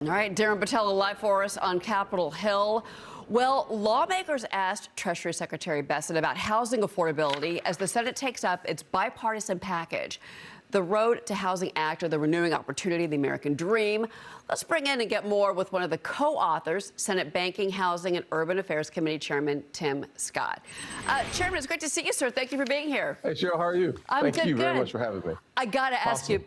All right, Darren Batella live for us on Capitol Hill. Well, lawmakers asked Treasury Secretary Bessent about housing affordability as the Senate takes up its bipartisan package, the Road to Housing Act, or the Renewing Opportunity, the American Dream. Let's bring in and get more with one of the co-authors, Senate Banking, Housing, and Urban Affairs Committee Chairman Tim Scott. Chairman, it's great to see you, sir. Thank you for being here. Hey, Cheryl, how are you? Thank you very much for having me. I gotta ask you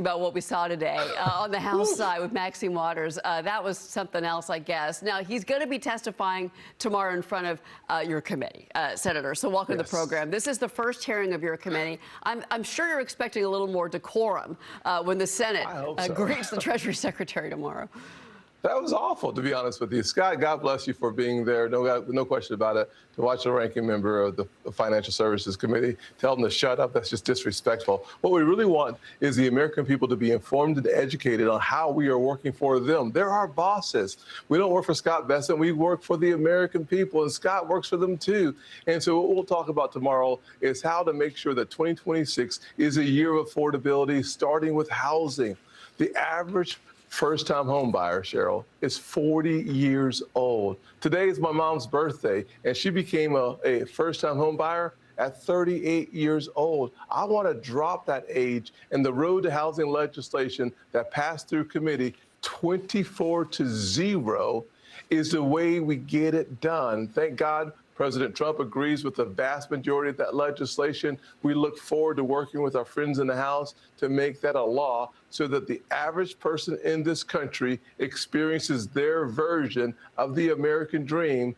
about what we saw today on the House side with Maxine Waters. That was something else, I guess. Now, he's going to be testifying tomorrow in front of your committee, Senator. So welcome to the program. This is the first hearing of your committee. I'm sure you're expecting a little more decorum when the Senate greets the Treasury Secretary tomorrow. That was awful, to be honest with you. Scott, God bless you for being there. No question about it. To watch the ranking member of the Financial Services Committee tell them to shut up, that's just disrespectful. What we really want is the American people to be informed and educated on how we are working for them. They're our bosses. We don't work for Scott Bessent. We work for the American people, and Scott works for them too. And so what we'll talk about tomorrow is how to make sure that 2026 is a year of affordability, starting with housing. The average first-time home buyer, Cheryl, is 40 years old. Today is my mom's birthday, and she became a first-time home buyer at 38 years old. I want to drop that age, and the Road to Housing legislation that passed through committee 24-0 is the way we get it done. Thank God President Trump agrees with the vast majority of that legislation. We look forward to working with our friends in the House to make that a law so that the average person in this country experiences their version of the American dream,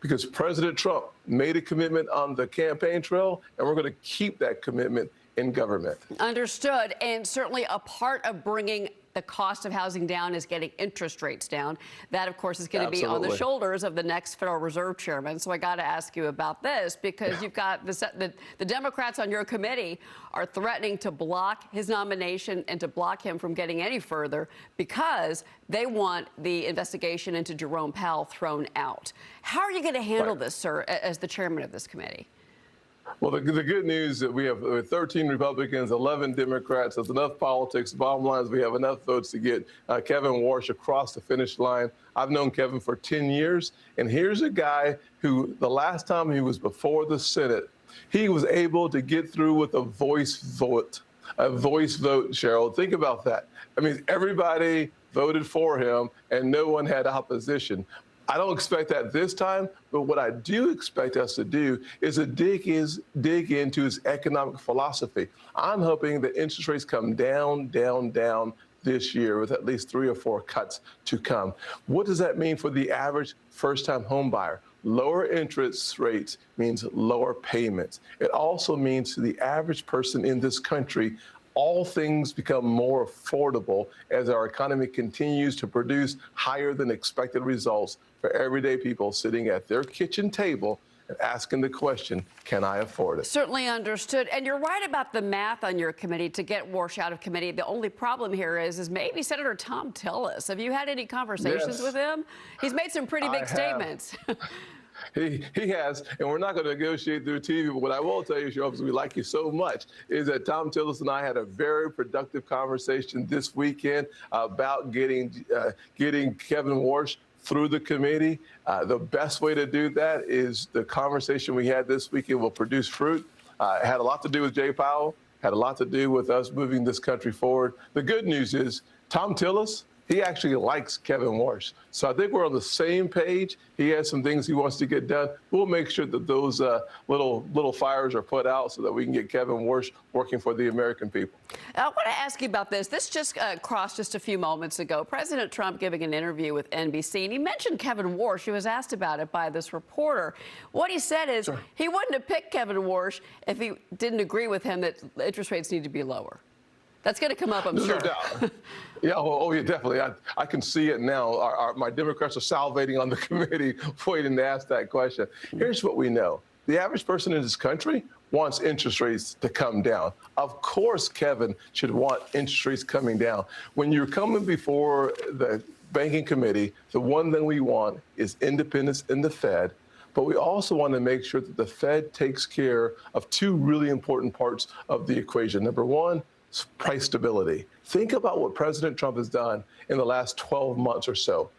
because President Trump made a commitment on the campaign trail, and we're going to keep that commitment in government. Understood. And certainly a part of bringing the cost of housing down is getting interest rates down. That, of course, is going to be on the shoulders of the next Federal Reserve Chairman. So I got to ask you about this, because you've got the Democrats on your committee are threatening to block his nomination and to block him from getting any further because they want the investigation into Jerome Powell thrown out. How are you going to handle this, sir, as the chairman of this committee? Well, the good news is that we have 13 Republicans, 11 Democrats. There's enough politics. The bottom line is we have enough votes to get Kevin Warsh across the finish line. I've known Kevin for 10 years, and here's a guy who the last time he was before the Senate, he was able to get through with a voice vote. A voice vote, Cheryl. Think about that. I mean, everybody voted for him, and no one had opposition. I don't expect that this time, but what I do expect us to do is to dig into his economic philosophy. I'm hoping that interest rates come down this year with at least 3 or 4 cuts to come. What does that mean for the average first-time home buyer? Lower interest rates means lower payments. It also means to the average person in this country, all things become more affordable as our economy continues to produce higher than expected results for everyday people sitting at their kitchen table and asking the question, can I afford it? Certainly understood. And you're right about the math on your committee to get Warsh out of committee. The only problem here is maybe Senator Tom Tillis. Have you had any conversations with him? He's made some pretty big statements. He has, and we're not going to negotiate through TV, but what I will tell you, Cheryl, because we like you so much, is that Tom Tillis and I had a very productive conversation this weekend about getting Kevin Warsh through the committee. The best way to do that is the conversation we had this weekend will produce fruit. It had a lot to do with Jay Powell, had a lot to do with us moving this country forward. The good news is Tom Tillis, he actually likes Kevin Warsh. So I think we're on the same page. He has some things he wants to get done. We'll make sure that those little fires are put out so that we can get Kevin Warsh working for the American people. I want to ask you about this. This just crossed just a few moments ago. President Trump giving an interview with NBC, and he mentioned Kevin Warsh. He was asked about it by this reporter. What he said is he wouldn't have picked Kevin Warsh if he didn't agree with him that interest rates need to be lower. That's going to come up, I'm sure. No doubt. Yeah, yeah, definitely. I can see it now. My Democrats are salivating on the committee waiting to ask that question. Here's what we know. The average person in this country wants interest rates to come down. Of course, Kevin should want interest rates coming down. When you're coming before the banking committee, the one thing we want is independence in the Fed. But we also want to make sure that the Fed takes care of 2 really important parts of the equation. Number one, price stability. Think about what President Trump has done in the last 12 months or so.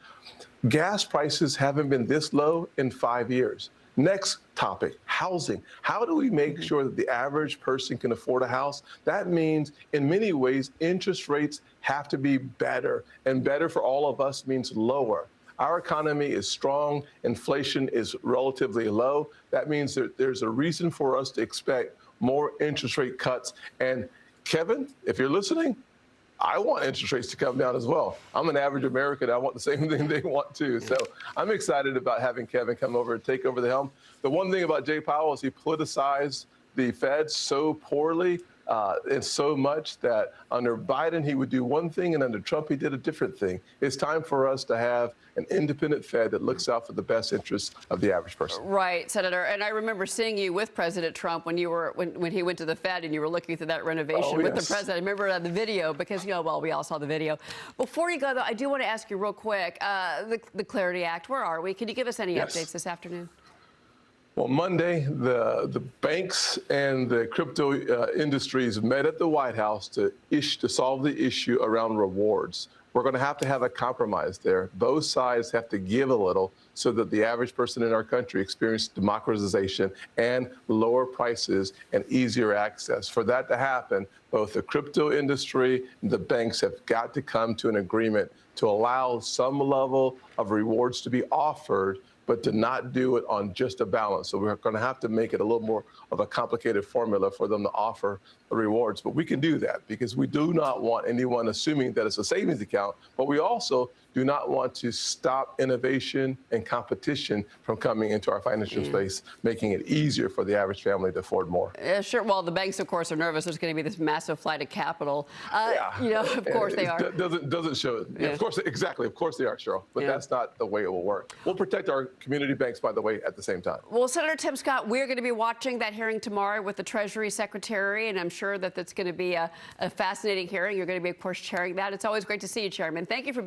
Gas prices haven't been this low in 5 years. Next topic, housing. How do we make sure that the average person can afford a house? That means, in many ways, interest rates have to be better, and better for all of us means lower. Our economy is strong. Inflation is relatively low. That means that there's a reason for us to expect more interest rate cuts. And Kevin, if you're listening, I want interest rates to come down as well. I'm an average American. I want the same thing they want too. So I'm excited about having Kevin come over and take over the helm. The one thing about Jay Powell is he politicized the Fed so poorly and so much that under Biden, he would do one thing, and under Trump, he did a different thing. It's time for us to have an independent Fed that looks out for the best interests of the average person. Right, Senator. And I remember seeing you with President Trump when you were when he went to the Fed and you were looking through that renovation with the president. I remember the video because, well, we all saw the video. Before you go, though, I do want to ask you real quick, the Clarity Act, where are we? Can you give us any updates this afternoon? Well, Monday, the banks and the crypto industries met at the White House to solve the issue around rewards. We're going to have a compromise there. Both sides have to give a little so that the average person in our country experiences democratization and lower prices and easier access. For that to happen, both the crypto industry and the banks have got to come to an agreement to allow some level of rewards to be offered, but to not do it on just a balance. So we're going to have to make it a little more of a complicated formula for them to offer the rewards. But we can do that because we do not want anyone assuming that it's a savings account, but we also do not want to stop innovation and competition from coming into our financial space, making it easier for the average family to afford more. Yeah, sure. Well, the banks, of course, are nervous. There's going to be this massive flight of capital. You know, of course they are. Doesn't show it. Yeah, of course, exactly. Of course they are, Cheryl. But that's not the way it will work. We'll protect our community banks, by the way, at the same time. Well, Senator Tim Scott, we're going to be watching that hearing tomorrow with the Treasury Secretary, and I'm sure that that's going to be a fascinating hearing. You're going to be, of course, chairing that. It's always great to see you, Chairman. Thank you for being